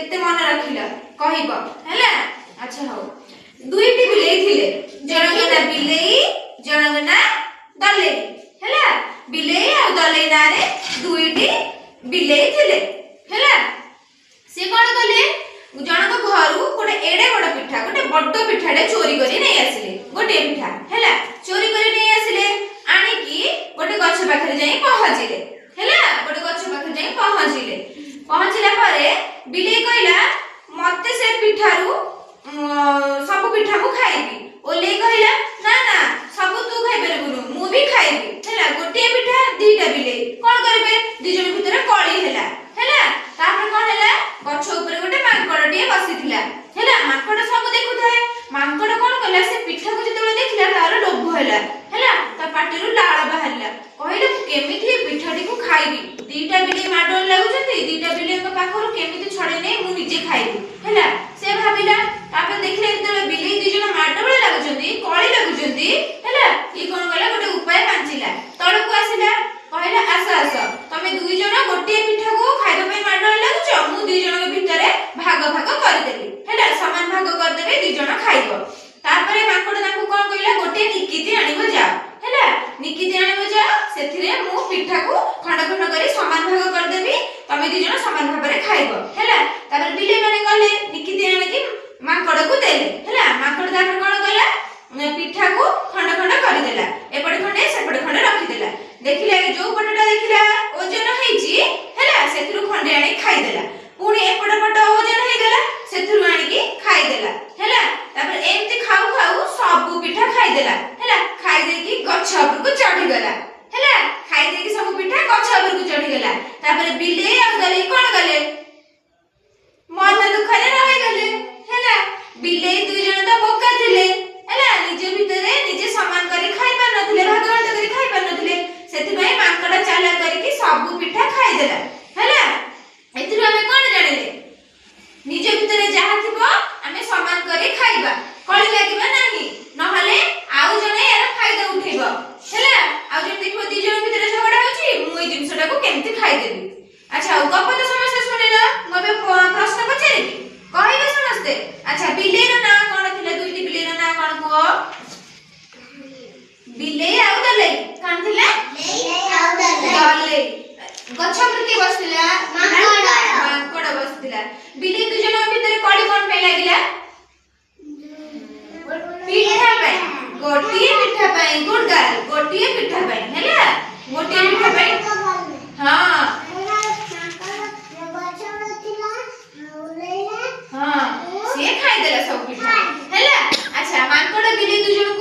केते मन रखिला कहिबो हैला। अच्छा हो दुईटी बिलेई थिले जनक ना बिलेई जनक ना दलेई हैला। बिलेई आ दलेई ना रे दुईटी बिलेई थिले हैला। से कोन कले जनक घरु गोटे एडे बड़ पिठा गोटे बड्ड पिठाडे चोरी करी नै आसिले गोटे पिठा हैला। चोरी करी नै आसिले आनी की गोटे गछ पाखरे जाई पहुँचिले हैला। गोटे गछ पाखरे जाई पहुँचिले पहुँचिला परे बिलेई कहला मते से पिठारू सब पिठा मु खाइबी। ओले कहला ना ना सब तू खाइ परबुनु मु भी खाइबी हैला। गोटे पिठा दीटा बिलेई कोन करबे दी जण भितर कळी हैला हैला। तापर कोन हैला गछ ऊपर गोटे मांकड़टिए बसिथिला हैला। मांकड़ सब देखुथाय मांकड़ कोन कला से पिठा को जतबे देखला तार लोभ हैला हैला। ता पाटीरु लाळ बाहरला कहले केमिति पिठाटी को खाइबी। दीटा बिलेई माडोल लागुछथि दीटा बिलेई को पाखरु केमिति छडे नै मु निजे खाइबी हैला। से भाबिला तापर देखले जतबे बिलेई दी जण माडोल लागुछथि कळी लागुछथि हैला। ई कोन कला गोटे उपाय पांचिला तळकु आसिला कहला आस आस तमे दुई जण गोटे पिठा को खाइबा पई माडोल लागुछ मु दुई जण के भितरे भाग भाग कर देबी हैला। समान भाग कर देबे दुई जण खाइबो। तापरे मांकड़ ताकू कोन कइला गोटे निकिति आनिबो जा हैला। निकिति आनिबो जा सेथिरे मु पिठा को खंड खंड करी समान भाग कर देबी तमे दुई जण समान भाबरे खाइबो हैला। तापर बिलेई माने गले निकिति आने की मांकड़ को देले हैला। मांकड़ तापर कोन कइला पिठा को खंड खंड कर देला एपटे खंडे सेपटे खंडे रखि देला। देखिले जो पटटा देखिला ओजन हेची हैला सेथिरु खंडे आनी खाइ देला। पुणी एपट पट ओजन हे गेला सेथिरु आनी की खाइ देला हैला। तापर एमती खाउ खाउ सब पिठा खाइ देला हैला। खाइ दे की गछ ऊपर को चढ़ी गेला हैला। खाइ दे की सब पिठा गछ ऊपर को चढ़ी गेला। तापर बिलेई आ दलेई कोन गले मन दुख रे रहि गेले हैला। बिलेई दुई जण त बोका थिले हैला। निजे भितरे निजे समान करी खाइ पार नथिले भाग भाग करी खाइ पार नथिले सेति भाई मांकड़ चाला करी की सब पिठा खाइ देला हैला। एथिरु हमें कोन जानिले निजे भितरे जहा थिबो हमें समान करी खाइबा कळी लागिबा नाही नहले आउ जणे यार फायदा उठेबो हैला। आउ जणे देखबो दी जण भितरे झगड़ा होची मु ए जिंसटा को केमति खाइ देबी। अच्छा गप तो समस्त सुनिला मबे प्रश्न पचारिबी कहिबे समस्ते। अच्छा बिलेई रो ना कोन थिले दुईटी बिलेई रो ना कोन को बिलेई आउ दलेई कोन थिले बिलेई आउ दलेई। गछ पर के बसतिला मांकड़ बसतिला। बिलेई दु जण भितर कळी कोन पे लागिला पिठा पई गोटिए पिठा पई गुड गर्ल गोटिए पिठा पई हैला। गोटिए पिठा पई हां हां से खाइ देला सब पिठा हैला। अच्छा मांकड़ बिलेई दु जण